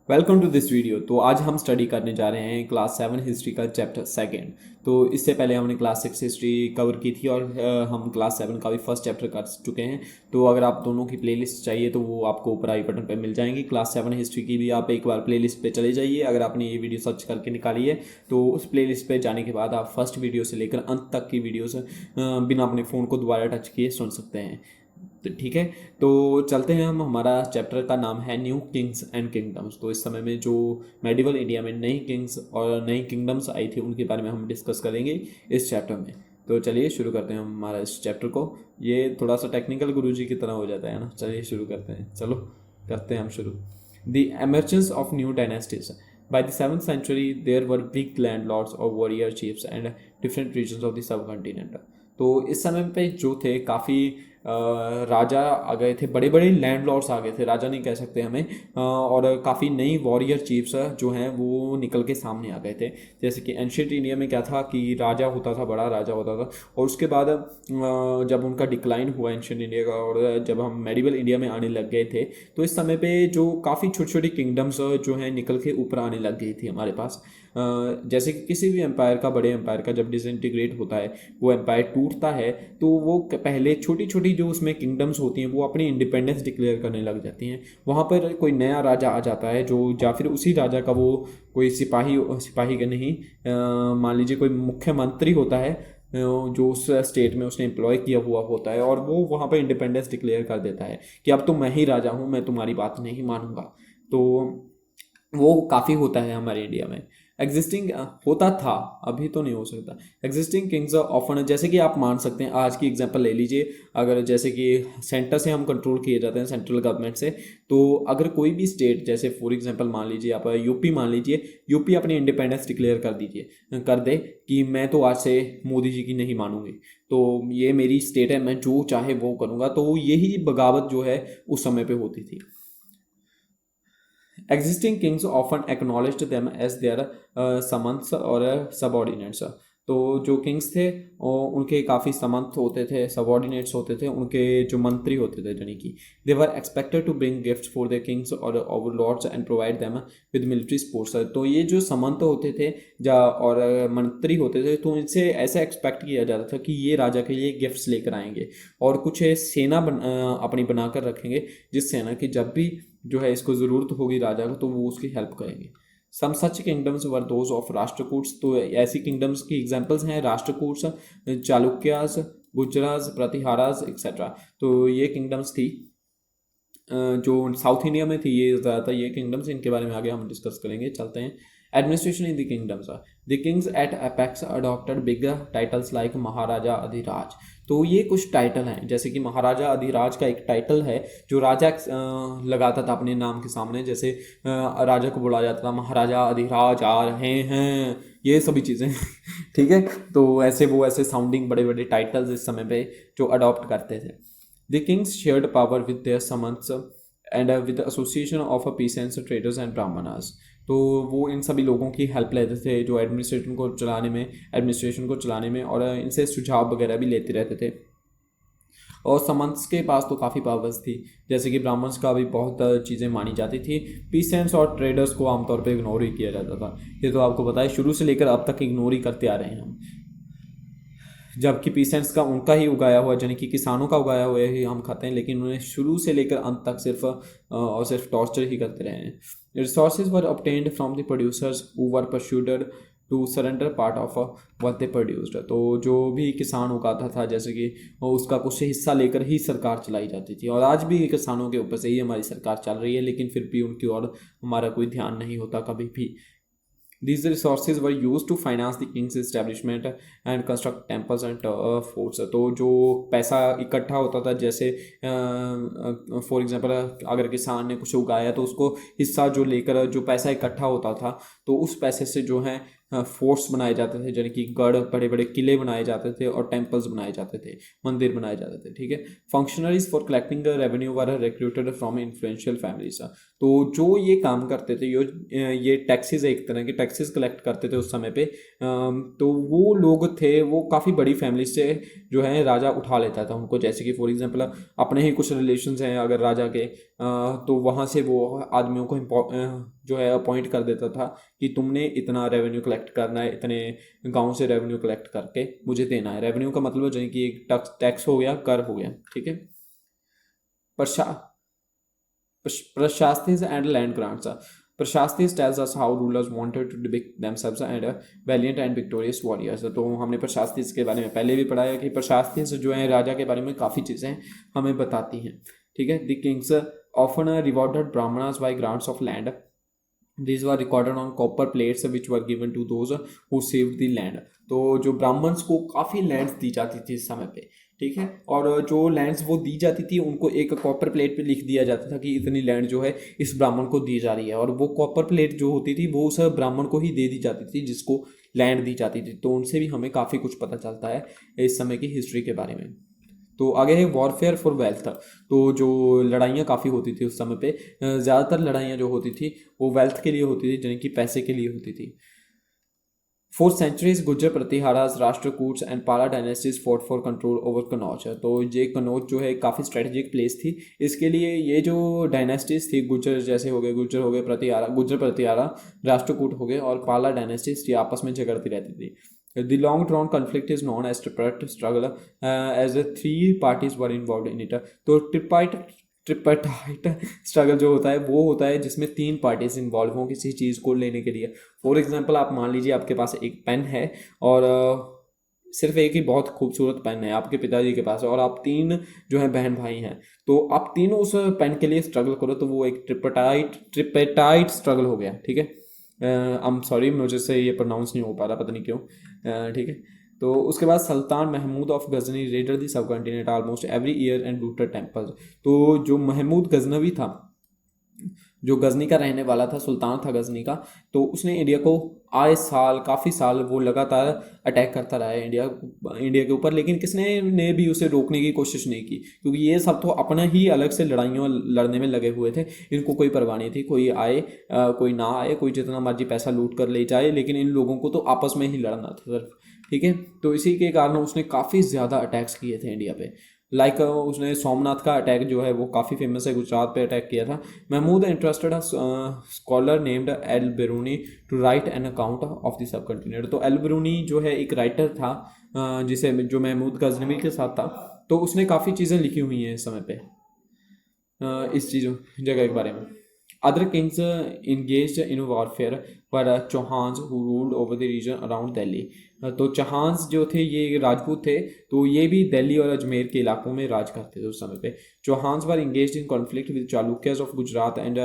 Welcome to this video. तो आज हम स्टडी करने जा रहे हैं क्लास 7 हिस्ट्री का चैप्टर सेकंड। तो इससे पहले हमने क्लास 6 हिस्ट्री कवर की थी और हम क्लास 7 का भी फर्स्ट चैप्टर कर चुके हैं। तो अगर आप दोनों की प्लेलिस्ट चाहिए तो वो आपको ऊपर आई बटन पे मिल जाएंगी। क्लास 7 हिस्ट्री की भी आप एक बार प्लेलिस्ट पे चले जाइए। अगर आपने ये वीडियो सर्च करके निकाली है तो उस प्लेलिस्ट पे जाने के बाद आप फर्स्ट वीडियो से लेकर अंत तक की वीडियोस बिना अपने फ़ोन को दोबारा टच किए सुन सकते हैं। तो ठीक है, तो चलते हैं हम। हमारा चैप्टर का नाम है न्यू किंग्स एंड किंगडम्स। तो इस समय में जो मेडिवल इंडिया में नई किंग्स और नई किंगडम्स आई थी उनके बारे में हम डिस्कस करेंगे इस चैप्टर में। तो चलिए शुरू करते हैं हम हमारा इस चैप्टर को। ये थोड़ा सा टेक्निकल गुरुजी की तरह हो जाता है ना। चलिए शुरू करते हैं, चलो करते हैं हम शुरू। The emergence of new dynasties. By the 7th century, there were big landlords or warrior chiefs and different regions of the subcontinent. तो इस समय पे जो थे काफ़ी राजा आ गए थे, बड़े बड़े लैंडलॉर्ड्स आ गए थे, राजा नहीं कह सकते हमें, और काफ़ी नई वॉरियर चीफ्स जो हैं वो निकल के सामने आ गए थे। जैसे कि एंशियंट इंडिया में क्या था कि राजा होता था, बड़ा राजा होता था, और उसके बाद जब उनका डिक्लाइन हुआ एंशियंट इंडिया का और जब हम मेडिवल इंडिया में आने लग गए थे तो इस समय पे जो काफ़ी छोटी छोटी किंगडम्स जो हैं निकल के ऊपर आने लग गई थी हमारे पास। जैसे कि किसी भी एम्पायर का, बड़े एम्पायर का जब डिसइंटीग्रेट होता है, वो एम्पायर टूटता है, तो वो पहले छोटी छोटी जो उसमें किंगडम्स होती हैं वो अपनी इंडिपेंडेंस डिक्लेयर करने लग जाती हैं। वहाँ पर कोई नया राजा आ जाता है जो, या फिर उसी राजा का वो कोई सिपाही सिपाही का नहीं, मान लीजिए कोई मुख्यमंत्री होता है जो उस स्टेट में उसने एम्प्लॉय किया हुआ होता है, और वो वहाँ पर इंडिपेंडेंस डिक्लेयर कर देता है कि अब तो मैं ही राजा हूँ, मैं तुम्हारी बात नहीं मानूंगा। तो वो काफ़ी होता है हमारे इंडिया में। एग्जिस्टिंग होता था, अभी तो नहीं हो सकता। एग्जिस्टिंग किंग्स ऑफन, जैसे कि आप मान सकते हैं, आज की एग्जांपल ले लीजिए। अगर जैसे कि सेंटर से हम कंट्रोल किए जाते हैं, सेंट्रल गवर्नमेंट से, तो अगर कोई भी स्टेट, जैसे फॉर एग्जांपल मान लीजिए आप यूपी मान लीजिए, यूपी अपनी इंडिपेंडेंस डिक्लेयर कर दीजिए, कर दे कि मैं तो आज से मोदी जी की नहीं मानूंगी, तो ये मेरी स्टेट है, मैं जो चाहे वो करूँगा। तो यही बगावत जो है उस समय पे होती थी। Existing kings often acknowledged them as their समंथs और सबॉर्डिनेट्स। तो जो किंग्स थे उनके काफ़ी समंथ होते थे, सबॉर्डिनेट्स होते थे, उनके जो मंत्री होते थे, यानी कि they were expected to bring gifts for the kings और overlords and provide them with military supports. तो ये जो समंत होते थे जा और मंत्री होते थे, तो इनसे ऐसा एक्सपेक्ट किया जाता था कि ये राजा के लिए गिफ्ट्स लेकर आएंगे और कुछ सेना अपनी बनाकर रखेंगे, जिस सेना की जब भी जो है इसको ज़रूरत होगी राजा को तो वो उसकी हेल्प करेंगे। सम सच किंगडम्स वर दोज ऑफ राष्ट्रकूट्स। तो ऐसी किंगडम्स की एग्जांपल्स हैं राष्ट्रकूट्स, चालुक्यास, गुजराज, प्रतिहारास एक्सेट्रा। तो ये किंगडम्स थी जो साउथ इंडिया में थी, ये ज़्यादातर ये किंगडम्स, इनके बारे में आगे हम डिस्कस करेंगे। चलते हैं। Administration in the kingdoms. The kings at apex adopted bigger titles like maharaja adhiraj. तो ये कुछ टाइटल हैं, जैसे कि महाराजा अधिराज का एक टाइटल है जो राजा लगाता था अपने नाम के सामने। जैसे राजा को बोला जाता था महाराजा अधिराज आ रहे हैं, ये सभी चीज़ें ठीक है। तो ऐसे वो ऐसे साउंडिंग बड़े बड़े टाइटल्स इस समय पे जो अडॉप्ट करते थे। The kings shared power with their samants and with the association of peasants, traders and brahmanas। तो वो इन सभी लोगों की हेल्प लेते थे जो एडमिनिस्ट्रेशन को चलाने में, और इनसे सुझाव वगैरह भी लेते रहते थे। और समंत्स के पास तो काफ़ी पावर्स थी, जैसे कि ब्राह्मण्स का भी बहुत चीज़ें मानी जाती थी। पीसेंट्स और ट्रेडर्स को आमतौर पर इग्नोर ही किया जाता था। ये तो आपको पता है, शुरू से लेकर अब तक इग्नोर ही करते आ रहे हैं हम। जबकि पीसेंट्स का उनका ही उगाया हुआ, यानी कि किसानों का उगाया हुआ ही हम खाते हैं, लेकिन उन्हें शुरू से लेकर अंत तक सिर्फ और सिर्फ टॉर्चर ही करते रहे हैं। Resources were obtained from the producers who were persuaded to surrender part of what they produced. तो जो भी किसान उगाता था, जैसे कि उसका कुछ हिस्सा लेकर ही सरकार चलाई जाती थी, और आज भी किसानों के ऊपर से ही हमारी सरकार चल रही है, लेकिन फिर भी उनकी ओर हमारा कोई ध्यान नहीं होता कभी भी। These resources were used to finance the king's establishment and construct temples and forts। तो जो पैसा इकट्ठा होता था, जैसे फॉर एग्जांपल अगर किसान ने कुछ उगाया तो उसको हिस्सा जो लेकर जो पैसा इकट्ठा होता था, तो उस पैसे से जो है फोर्ट्स बनाए जाते थे, यानी कि गढ़, बड़े बड़े किले बनाए जाते थे और टेम्पल्स बनाए जाते थे, मंदिर बनाए जाते थे। ठीक है। Functionaries for collecting revenue were recruited from influential families. तो जो ये काम करते थे, ये टैक्सेस, एक तरह के टैक्सेस कलेक्ट करते थे उस समय पे, तो वो लोग थे, वो काफ़ी बड़ी फैमिली से जो है राजा उठा लेता था उनको। जैसे कि फॉर एग्जांपल अपने ही कुछ रिलेशंस हैं अगर राजा के, तो वहाँ से वो आदमियों को जो है अपॉइंट कर देता था कि तुमने इतना रेवेन्यू कलेक्ट करना है, इतने गांव से रेवेन्यू कलेक्ट करके मुझे देना है। रेवेन्यू का मतलब जो है कि एक टैक्स हो गया, कर हो गया। ठीक है। Prussia Prashastis and land grants. Prashastis tells us how rulers wanted to depict themselves and valiant and victorious warriors. तो हमने प्रशास्तिस के बारे में पहले भी पढ़ा है कि प्रशास्तिस जो है राजा के बारे में काफ़ी चीज़ें हमें बताती हैं। ठीक है। The Kings often rewarded brahmanas by grants of land. These were recorded on copper plates which were given to those who saved the land. तो जो ब्राह्मण्स को काफ़ी लैंड्स दी जाती थी इस समय पे। ठीक है। और जो लैंड्स वो दी जाती थी उनको एक कॉपर प्लेट पे लिख दिया जाता था कि इतनी लैंड जो है इस ब्राह्मण को दी जा रही है, और वो कॉपर प्लेट जो होती थी वो उस ब्राह्मण को ही दे दी जाती थी जिसको लैंड दी जाती थी। तो उनसे भी हमें काफ़ी कुछ पता चलता है इस समय की हिस्ट्री के बारे में। तो आगे है वॉरफेयर फॉर वेल्थ। तो जो लड़ाइयाँ काफ़ी होती थी उस समय पे, ज़्यादातर लड़ाइयाँ जो होती थी वो वेल्थ के लिए होती थी, यानी कि पैसे के लिए होती थी। For centuries Gurjara Pratiharas, Rashtrakutas and Pala dynasties fought for control over Kannauj. तो ये कनौज जो है काफ़ी स्ट्रेटेजिक प्लेस थी। इसके लिए ये जो डायनेस्टीज थी, गुर्जर जैसे हो गए, गुर्जर हो गए, प्रतिहारा, गुर्जर प्रतिहारा, राष्ट्रकूट हो गए और पाला डायनेस्टीज, ये आपस में झगड़ती रहती थी। The long drawn conflict is known as tripartite struggle, as the three parties were involved in it. तो ट्रिपाइट स्ट्रगल जो होता है वो होता है जिसमें तीन पार्टीज इन्वॉल्व हों किसी चीज़ को लेने के लिए। फॉर एग्जांपल आप मान लीजिए आपके पास एक पेन है और सिर्फ एक ही बहुत खूबसूरत पेन है आपके पिताजी के पास, और आप तीन जो है बहन भाई हैं, तो आप तीनों उस पेन के लिए स्ट्रगल करो, तो वो एक ट्रिपेटाइट स्ट्रगल हो गया। ठीक है। आई एम सॉरी, मुझे से ये प्रोनाउंस नहीं हो पा रहा, पता नहीं क्यों। ठीक है। तो उसके बाद सुल्तान महमूद ऑफ गजनी रेडर दी सब continent almost every year and looted temple. तो जो महमूद गजनवी था, जो गजनी का रहने वाला था, सुल्तान था गजनी का, तो उसने इंडिया को आए साल, काफ़ी साल वो लगातार अटैक करता रहा है इंडिया के ऊपर, लेकिन किसने ने भी उसे रोकने की कोशिश नहीं की, क्योंकि ये सब तो अपना ही अलग से लड़ाइयों लड़ने में लगे हुए थे। इनको कोई परवाह नहीं थी, कोई आए कोई ना आए, कोई जितना मर्जी पैसा लूट कर ले जाए, लेकिन इन लोगों को तो आपस में ही लड़ना था सिर्फ। ठीक है। तो इसी के कारण उसने काफ़ी ज़्यादा अटैक्स किए थे इंडिया पे। लाइक उसने सोमनाथ का अटैक जो है वो काफ़ी फेमस है, गुजरात पे अटैक किया था। Mahmud interested scholar named Al Biruni to write an account of the subcontinent. तो एल बिरूनी जो है एक राइटर था जिसे जो महमूद गजनवी के साथ था, तो उसने काफ़ी चीज़ें लिखी हुई हैं इस समय पे इस चीज़ों जगह के बारे में। Other Kings engaged in warfare were Chauhans who ruled over the region around Delhi. तो चौहान्स जो थे ये राजपूत थे, तो ये भी दिल्ली और अजमेर के इलाकों में राज करते थे उस समय पे। Chauhans were engaged in conflict with Chalukyas of Gujarat and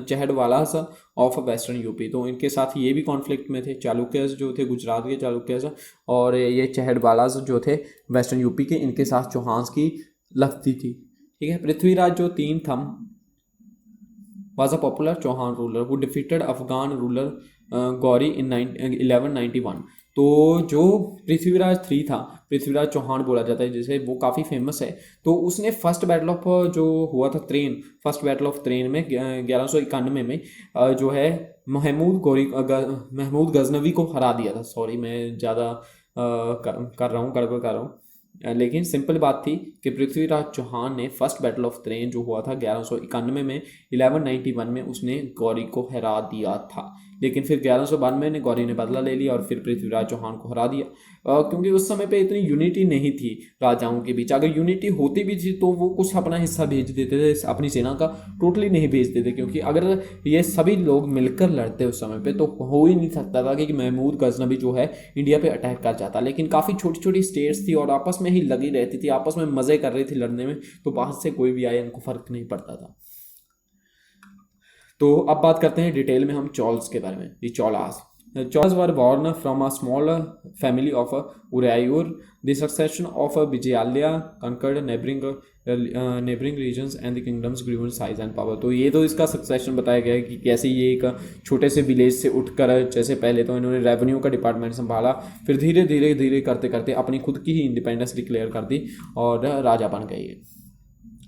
Chahadavalas of western UP. तो इनके साथ ये भी कॉन्फ्लिक्ट में थे, चालुक्यस जो थे गुजरात के चालुक्यस, और ये चहडवालास जो थे वेस्टर्न यूपी के, इनके साथ चौहान्स की लगती थी। ठीक है। पृथ्वीराज जो तीन था was a popular Chauhan ruler who defeated Afghan ruler Ghori in 1191। तो जो पृथ्वीराज 3 था, पृथ्वीराज चौहान बोला जाता है जिसे, वो काफ़ी फेमस है। तो उसने फर्स्ट बैटल ऑफ जो हुआ था train, first battle of train में 1191 में जो है महमूद गजनवी को हरा दिया था। सॉरी मैं ज़्यादा कर रहा हूँ, गड़बड़ कर रहा हूँ, लेकिन सिंपल बात थी कि पृथ्वीराज चौहान ने फर्स्ट बैटल ऑफ त्रेन जो हुआ था 1191 में, 1191 में उसने गौरी को हरा दिया था। लेकिन फिर 1192 में गौरी ने बदला ले लिया और फिर पृथ्वीराज चौहान को हरा दिया, क्योंकि उस समय पे इतनी यूनिटी नहीं थी राजाओं के बीच। अगर यूनिटी होती भी थी तो वो कुछ अपना हिस्सा भेज देते थे, अपनी सेना का टोटली नहीं भेजते थे, क्योंकि अगर ये सभी लोग मिलकर लड़ते उस समय पे तो हो ही नहीं सकता था कि महमूद गजनवी जो है इंडिया पे अटैक कर जाता। लेकिन काफ़ी छोटी छोटी स्टेट्स थी और आपस में ही लगी रहती थी, आपस में मज़े कर रही थी लड़ने में, तो बाहर से कोई भी आए इनको फ़र्क नहीं पड़ता था। तो अब बात करते हैं डिटेल में हम चौल्स के बारे में, ये चौलास। Cholas were born from a small family of Urayur. The succession of Vijayalya conquered neighboring regions and the kingdoms grew in size and power. तो ये तो इसका सक्सेशन बताया गया है कि कैसे ये एक छोटे से विलेज से उठकर, जैसे पहले तो इन्होंने रेवेन्यू का डिपार्टमेंट संभाला, फिर धीरे धीरे धीरे करते करते अपनी खुद की ही इंडिपेंडेंस डिक्लेयर कर दी और राजा बन गए।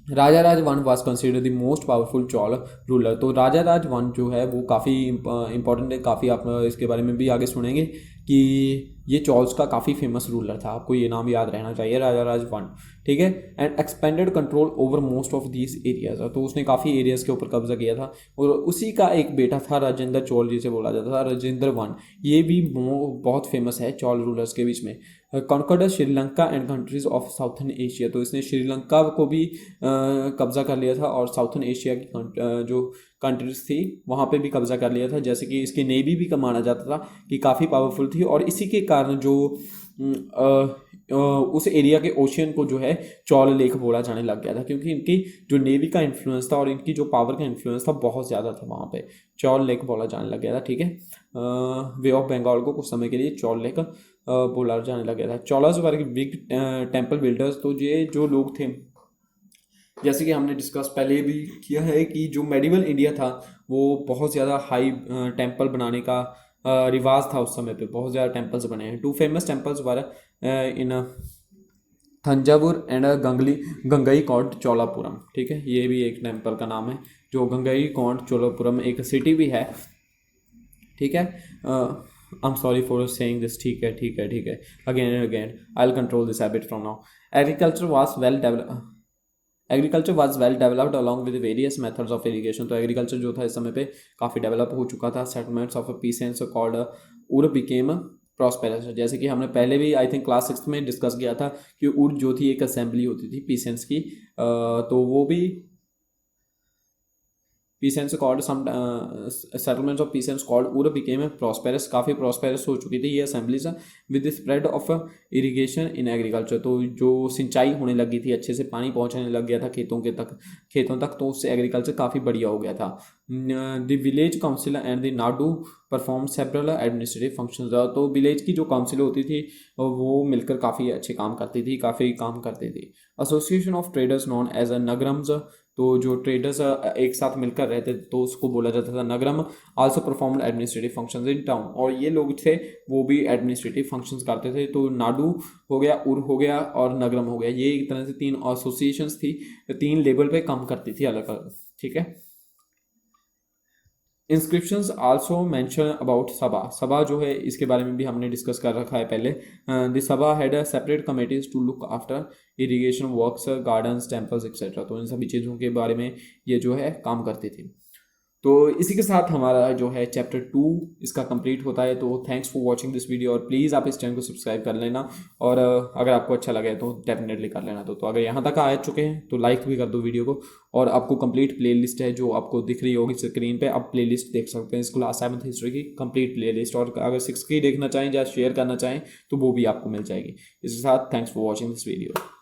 Raja Raj one was consider the most powerful Chola ruler. तो राजा राज वन जो है वो काफ़ी इंपॉर्टेंट है, काफ़ी आप इसके बारे में भी आगे सुनेंगे कि ये चौल्स का काफ़ी फेमस रूलर था, आपको ये नाम याद रहना चाहिए, राजा राज वन। ठीक है। And expanded control over most of these areas, तो उसने काफ़ी एरियाज़ के ऊपर कब्जा किया था। और उसी का एक बेटा था राजेंद्र चोल, जिसे बोला जाता था राजेंद्र वन। ये भी बहुत फेमस है चौल रूलर्स के बीच में। Conquered Sri Lanka and countries of southern Asia, तो इसने श्रीलंका को भी कब्जा कर लिया था और साउथर्न एशिया की जो कंट्रीज थी वहाँ पे भी कब्जा कर लिया था। जैसे कि इसकी नेवी भी माना जाता था कि काफ़ी पावरफुल थी, और इसी के कारण जो उस एरिया के ओशियन को जो है चौल लेक बोला जाने लग गया था, क्योंकि इनकी जो नेवी का इन्फ्लुएंस था और इनकी जो पावर का इन्फ्लुएंस था बहुत ज़्यादा था, वहाँ पे चौल लेक बोला जाने लग गया था। ठीक है। वे ऑफ बंगाल को कुछ समय के लिए चौल लेक बोला जाने लग गया था। चौलास वर बिग टेम्पल बिल्डर्स, तो ये जो लोग थे, जैसे कि हमने डिस्कस पहले भी किया है कि जो मेडिवल इंडिया था वो बहुत ज़्यादा हाई टेम्पल बनाने का रिवाज था उस समय पे, बहुत ज़्यादा टेम्पल्स बने हैं। Two famous temples were in Thanjavur and Gangai Konda Cholapuram. ठीक है, ये भी एक टेम्पल का नाम है, जो गंगई कॉन्ट चोलापुरम एक सिटी भी है। ठीक है। I am sorry for saying this. ठीक है ठीक है ठीक है, again and again I will control this habit from now. Agriculture was well developed along with various methods of irrigation, तो एग्रीकल्चर जो था इस समय पे काफ़ी डेवलप हो चुका था। Settlements of peasants called ur became prosperous, जैसे कि हमने पहले भी आई थिंक क्लास 6 में डिस्कस किया था कि उर जो थी एक असेंबली होती थी पीसेंट्स की, तो वो भी peasants called some settlements of peasants called ur became prosperous, काफ़ी प्रॉस्पेरस हो चुकी थी ये assemblies with the spread of irrigation in agriculture, तो जो सिंचाई होने लगी थी, अच्छे से पानी पहुंचने लग गया था खेतों तक, तो उससे एग्रीकल्चर काफ़ी बढ़िया हो गया था। The village council and the Nadu perform several administrative functions, तो विलेज की जो काउंसिल होती थी वो मिलकर काफ़ी अच्छे काम करती थी, काफ़ी काम करती थी। Association of traders known as a nagarams, तो जो ट्रेडर्स एक साथ मिलकर रहते तो उसको बोला जाता था nagaram. Also perform administrative functions in town, और ये लोग थे वो भी एडमिनिस्ट्रेटिव फंक्शंस करते थे। तो नाडू हो गया, उर हो गया और नगरम हो गया, ये एक तरह से 3 एसोसिएशंस थी, 3 लेवल पे काम करती थी अलग अलग। ठीक है। इंस्क्रिप्शंस आल्सो मेंशन अबाउट सभा, सभा जो है इसके बारे में भी हमने डिस्कस कर रखा है पहले। The sabha had separate committees to look after irrigation works, gardens, temples etcetera, तो इन सभी चीज़ों के बारे में ये जो है काम करती थी। तो इसी के साथ हमारा जो है चैप्टर 2 इसका कंप्लीट होता है। तो thanks for watching this video, और प्लीज़ आप इस चैनल को सब्सक्राइब कर लेना, और अगर आपको अच्छा लगे तो डेफिनेटली कर लेना। तो अगर यहाँ तक आ चुके हैं तो लाइक भी कर दो वीडियो को, और आपको कंप्लीट प्लेलिस्ट है जो आपको दिख रही होगी स्क्रीन पे, आप प्लेलिस्ट देख सकते हैं इस क्लास 7th हिस्ट्री की कंप्लीट प्लेलिस्ट, और अगर 6 की देखना चाहें या शेयर करना चाहें तो वो भी आपको मिल जाएगी। इसके साथ thanks for watching this video.